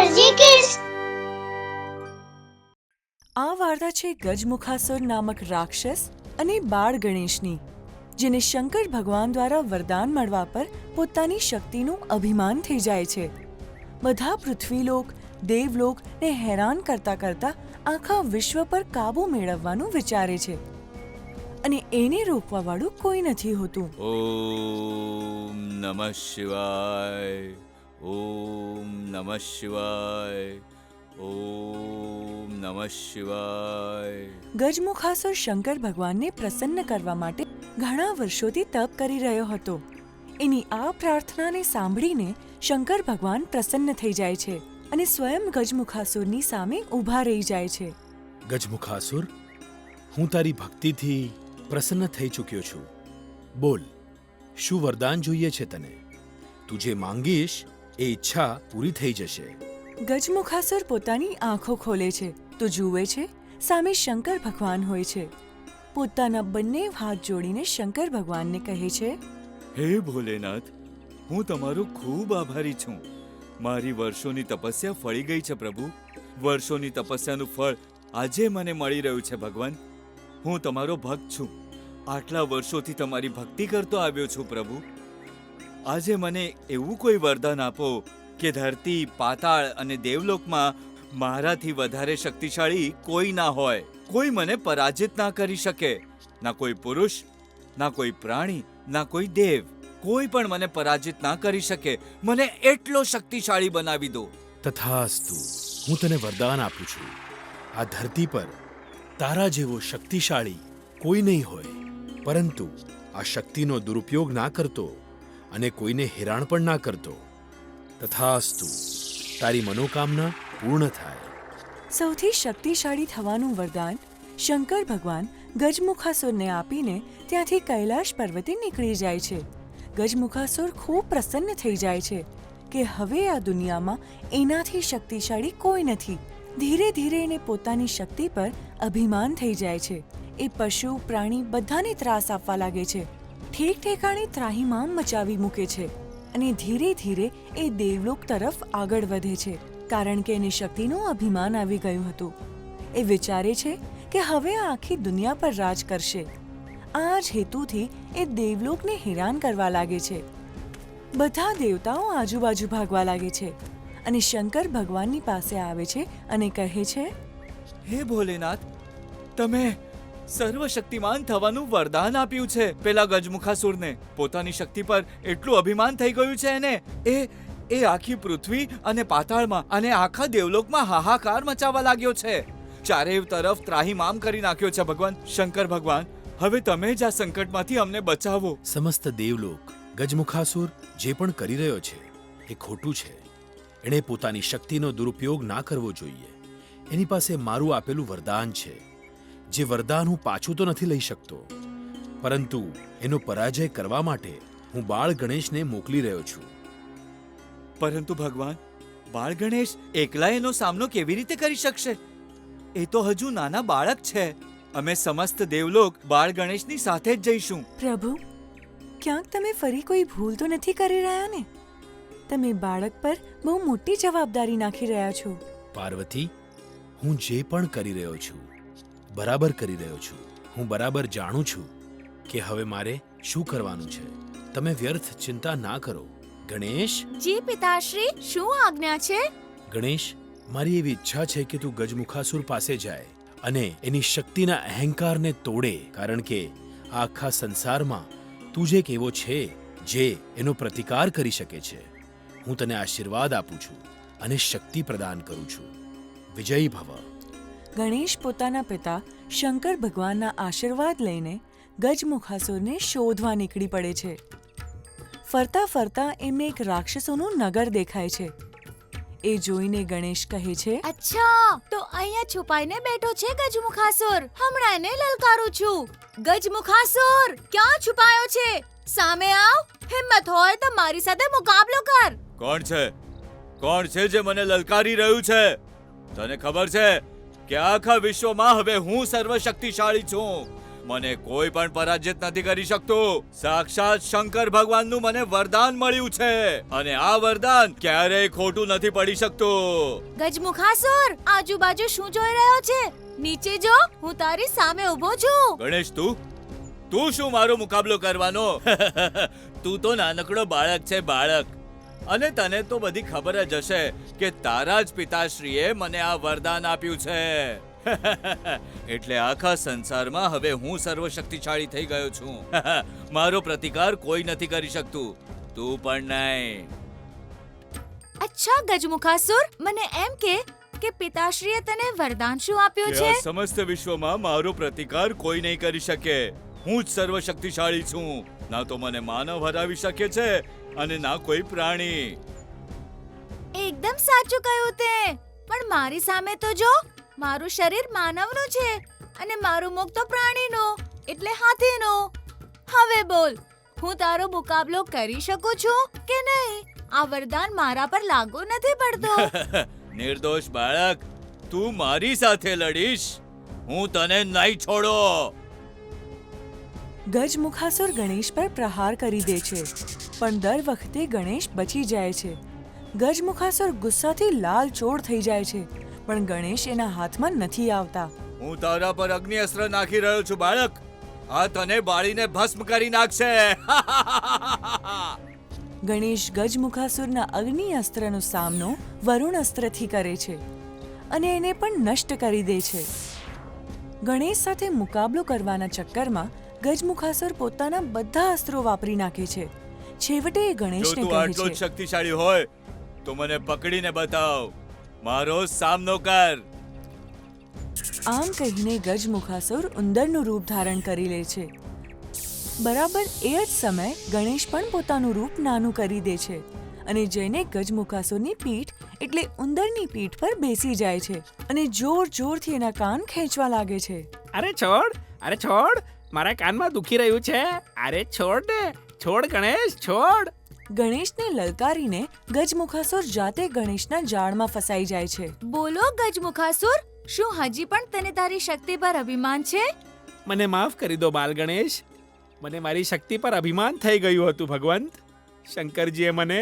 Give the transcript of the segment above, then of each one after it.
RJ Kids. આ વાર્તા છે ગજમુખાસુર નામક રાક્ષસ અને બાળ ગણેશની, જેને શંકર ભગવાન દ્વારા વરદાન મળવા પર પોતાની શક્તિનું અભિમાન થઈ જાય છે. બધા પૃથ્વીલોક, દેવલોકને હેરાન કરતા કરતા આખા વિશ્વ પર કાબુ મેળવવાનું વિચારે છે, અને એને રોકવાવાળું કોઈ નથી હોતું. ઓમ નમઃ શિવાય, ઓમ નમઃ શિવાય, ઓમ નમઃ શિવાય. ગજમુખાસુર શંકર ભગવાનને પ્રસન્ન કરવા માટે ઘણા વર્ષોથી તપ કરી રહ્યો હતો. એની આ પ્રાર્થનાને સાંભળીને શંકર ભગવાન પ્રસન્ન થઈ જાય છે અને સ્વયં ગજમુખાસુરની સામે ઊભા રહી જાય છે. ગજમુખાસુર, હું તારી ભક્તિથી પ્રસન્ન થઈ ચૂક્યો છું. બોલ, શું વરદાન જોઈએ છે તને? તું જે માંગીશ એ ઈચ્છા પૂરી થઈ જશે. ગજમુખાસુર પોતાની આંખો ખોલે છે તો જુએ છે સામે શંકર ભગવાન હોય છે. પોતાના બંને હાથ જોડીને શંકર ભગવાનને કહે છે, હે ભોલેનાથ, હું તમારો ખૂબ આભારી છું. મારી વર્ષોની તપસ્યા ફળી ગઈ છે પ્રભુ. વર્ષોની તપસ્યાનું ફળ આજે મને મળી રહ્યું છે ભગવાન. હું તમારો ભક્ત છું. આટલા વર્ષોથી તમારી ભક્તિ કરતો આવ્યો છું પ્રભુ. આજે મને એવું કોઈ વરદાન આપો કે ધરતી, પાતાળ અને દેવલોકમાં મારાથી વધારે શક્તિશાળી કોઈ ના હોય. કોઈ મને પરાજિત ના કરી શકે. ના કોઈ પુરુષ, ના કોઈ પ્રાણી, ના કોઈ દેવ. કોઈ પણ મને પરાજિત ના કરી શકે. મને એટલો શક્તિશાળી બનાવી દો. તથાસ્તુ. હું તને વરદાન આપું છું. આ ધરતી પર તારા જેવો શક્તિશાળી કોઈ નહીં હોય, પરંતુ આ શક્તિનો દુરુપયોગ ના કરતો અને કોઈને હેરાન પણ ના કરતો. તથાસ્તુ. તારી મનોકામના પૂર્ણ થાય. સૌથી શક્તિશાળી થવાનું વરદાન શંકર ભગવાન ગજમુખાસુરને આપીને ત્યાંથી કૈલાશ પર્વતે નીકળી જાય છે. ગજમુખાસુર ખૂબ પ્રસન્ન થઈ જાય છે કે હવે આ દુનિયામાં એનાથી શક્તિશાળી કોઈ નથી. ધીરે ધીરે એને પોતાની શક્તિ પર અભિમાન થઈ જાય છે. એ પશુ, પ્રાણી બધાને ત્રાસ આપવા લાગે છે. ઠેક ઠેકાણે ત્રાહિમામ મચાવી મૂકે છે અને ધીરે ધીરે એ દેવલોક તરફ આગળ વધે છે, કારણ કે એને શક્તિનું અભિમાન આવી ગયું હતું. એ વિચારે છે કે હવે આ આખી દુનિયા પર રાજ કરશે. આ જ હેતુથી એ દેવલોકને હેરાન કરવા લાગે છે. બધા દેવતાઓ આજુબાજુ ભાગવા લાગે છે અને શંકર ભગવાનની પાસે આવે છે અને કહે છે, હે ભોલેનાથ, તમે સર્વશક્તિમાન થવાનું વરદાન આપ્યું છે પેલા ગજમુખાસુરને. પોતાની શક્તિ પર એટલું અભિમાન થઈ ગયું છે એને. એ આખી પૃથ્વી અને પાતાળમાં અને આખા દેવલોકમાં હાહાકાર મચાવવા લાગ્યો છે. ચારેય તરફ ત્રાહિમામ કરી નાખ્યો છે ભગવાન. શંકર ભગવાન, હવે તમે જ આ સંકટમાંથી અમને બચાવો. સમસ્ત દેવલોક ગજમુખાસુર જે પણ કરી રહ્યો છે એ ખોટું છે. એણે પોતાની શક્તિનો દુરુપયોગ ના કરવો જોઈએ. એની પાસે મારું આપેલું વરદાન છે. જે વરદાન હું પાછું તો નથી લઈ શકતો, પરંતુ એનો પરાજય કરવા માટે હું બાળ ગણેશને મોકલી રહ્યો છું. પરંતુ ભગવાન, બાળ ગણેશ એકલા એનો સામનો કેવી રીતે કરી શકશે? એ તો હજુ નાના બાળક છે. અમે સમસ્ત દેવલોક બાળ ગણેશની સાથે જ જઈશું. પ્રભુ, ક્યાંક તમે ફરી કોઈ ભૂલ તો નથી કરી રહ્યા ને? તમે બાળક પર બહુ મોટી જવાબદારી નાખી રહ્યા છો. પાર્વતી, હું જે પણ કરી રહ્યો છું બરાબર કરી રહ્યો છું. હું બરાબર જાણું છું કે હવે મારે શું કરવાનું છે. તમે વ્યર્થ ચિંતા ના કરો. ગણેશ. જી પિતાશ્રી, શું આજ્ઞા છે? ગણેશ, મારી એવી ઈચ્છા છે કે તું ગજમુખાસુર પાસે જાય અને એની શક્તિના અહંકારને તોડે, કારણ કે આ આખા સંસારમાં તું જ એક એવો છે જે એનો પ્રતિકાર કરી શકે છે. હું તને આશીર્વાદ આપું છું અને શક્તિ પ્રદાન કરું છું. વિજયી ભવ. ગણેશ પોતાના પિતા શંકર ભગવાનના આશીર્વાદ લઈને ગજમુખાસુરને શોધવા નીકળી પડે છે. ફરતા ફરતા એમને એક રાક્ષસોનું નગર દેખાય છે. એ જોઈને ગણેશ કહે છે, અચ્છા, તો અહીંયા છુપાઈને બેઠો છે ગજમુખાસુર. હમણાં એને લલકારું છું. ગજમુખાસુર, ક્યાં છુપાયો છે? સામે આવ. હિંમત હોય તો મારી સાથે મુકાબલો કર. કોણ છે? કોણ છે જે મને લલકારી રહ્યું છે? તને ખબર છે કે આખા વિશ્વમાં હવે હું સર્વશક્તિશાળી છું. મને કોઈ પણ પરાજિત નથી કરી શકતું. સાક્ષાત શંકર ભગવાનનું મને વરદાન મળ્યું છે અને આ વરદાન ક્યારેય ખોટું નથી પડી શકતું. ગજમુખાસુર, આજુબાજુ શું જોઈ રહ્યો છે? નીચે જો, હું તારી સામે ઊભો છું. ગણેશ, તું શું મારો મુકાબલો કરવાનો? તું તો નાનકડો બાળક છે, બાળક. અને તને તો બધી ખબર જ હશે કે તારા જ પિતાશ્રીએ મને આ વરદાન આપ્યું છે. એટલે આખા સંસારમાં હવે હું સર્વશક્તિશાળી થઈ ગયો છું. મારો પ્રતિકાર કોઈ નથી કરી શકતું, તું પણ નહીં. અચ્છા ગજમુખાસુર, મને એમ કે પિતાશ્રીએ તને વરદાન શું આપ્યું કે છે? આ સમસ્ત વિશ્વમાં મારો પ્રતિકાર કોઈ નહીં કરી શકે. હું જ સર્વશક્તિશાળી છું. ના તો મને માનવ હરાવી શકે છે અને ના કોઈ પ્રાણી. એકદમ સાચું કહ્યું તે. પણ મારી સામે તો જો, મારું શરીર માનવનું છે અને મારું મુખ તો પ્રાણીનું, એટલે હાથીનું. હવે બોલ, હું તારો મુકાબલો કરી શકું છું કે નહીં? આ વરદાન મારા પર લાગુ નથી પડતો. નિર્દોષ બાળક, તું મારી સાથે લડીશ, હું તને નહીં છોડો. ગજમુખાસુર ગણેશ પર પ્રહાર કરી દે છે, પણ દર વખતે ગણેશ બચી જાય છે. ગજમુખાસુર ગુસ્સાથી લાલચોળ થઈ જાય છે, પણ ગણેશ એના હાથમાં નથી આવતા. હું તારા પર અગ્નિ અસ્ત્ર નાખી રહ્યો છું બાળક. આ તને બાળીને ભસ્મ કરી નાખશે. ગણેશ ગજમુખાસુરના અગ્નિ અસ્ત્રનો સામનો વરુણ અસ્ત્રથી કરે છે અને એને પણ નષ્ટ કરી દે છે. ગણેશ સાથે મુકાબલો કરવાના ચક્કરમાં ગજમુખાસુર પોતાના બધા અસ્ત્રો વાપરી નાખે છે. છેવટે એ જો ગણેશને તું કહે આટલો જ છે, શક્તિશાળી હોય તો મને પકડીને બતાવ, મારો સામનો કર. આમ કહીને ગજમુખાસુર ઉંદરનું રૂપ ધારણ કરી લે છે. બરાબર એ જ સમયે ગણેશ પણ પોતાનું રૂપ નાનું કરી દે છે અને જઈને ગજમુખાસુરની પીઠ એટલે ઉંદરની પીઠ પર બેસી જાય છે અને જોર જોરથી એના કાન ખેંચવા લાગે છે. અરે છોડ, મારા કાનમાં દુખી રહ્યું છે. અરે છોડ ને, છોડ ગણેશ, છોડ. ગણેશને લલકારીને ગજમુખાસુર જાતે ગણેશના જાળમાં ફસાઈ જાય છે. બોલો ગજમુખાસુર, શું હજી પણ તને તારી શક્તિ પર અભિમાન છે? મને માફ કરી દો બાલ ગણેશ. મને મારી શક્તિ પર અભિમાન થઈ ગયું હતું ભગવંત. શંકરજીએ મને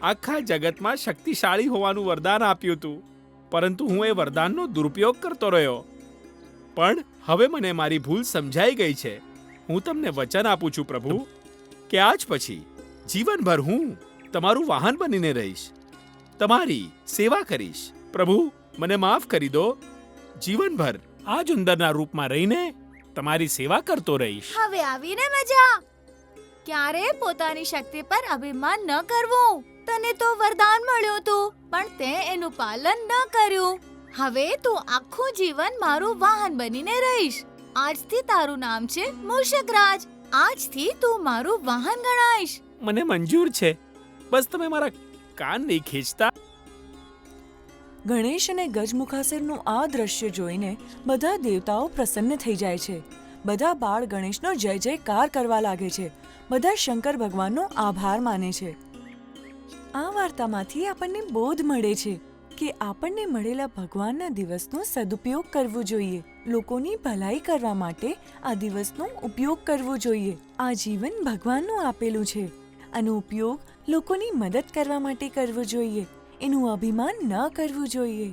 આખા જગતમાં શક્તિશાળી હોવાનું વરદાન આપ્યું હતું, પરંતુ હું એ વરદાનનો દુરુપયોગ કરતો રહ્યો. પણ હવે મને મારી ભૂલ સમજાઈ ગઈ છે. હું તમને વચન આપું છું પ્રભુ કે આજ પછી જીવનભર હું તમારું વાહન બનીને રહીશ, તમારી સેવા કરીશ. પ્રભુ, મને માફ કરી દો. જીવનભર આ જ ઉંદરના રૂપમાં રહીને તમારી સેવા કરતો રહીશ. હવે આવીને મજા. ક્યારે પોતાની શક્તિ પર અભિમાન ન કરવું. તને તો વરદાન મળ્યું હતું, પણ તે એનું પાલન ન કર્યું. હવે તું આખું જીવન મારું વાહન બનીને રહીશ. આજથી તારું નામ છે મૂષકરાજ. આજથી તું મારું વાહન ગણાઈશ. મને મંજૂર છે, બસ તમે મારા કાન નહીં ખેંચતા. ગણેશ અને ગજમુખાસુરનું આ દ્રશ્ય જોઈને બધા દેવતાઓ પ્રસન્ન થઈ જાય છે. બધા બાળ ગણેશનો જય જયકાર કરવા લાગે છે. બધા શંકર ભગવાનનો આભાર માને છે. આ વાર્તામાંથી આપણને બોધ મળે છે કે આપણને મળેલા ભગવાનના દિવસનો સદુપયોગ કરવો જોઈએ. લોકોની ભલાઈ કરવા માટે આ દિવસનો ઉપયોગ કરવો જોઈએ. આ જીવન ભગવાનનું આપેલું છે. આનો ઉપયોગ લોકોની મદદ કરવા માટે કરવો જોઈએ. એનું અભિમાન ન કરવું જોઈએ.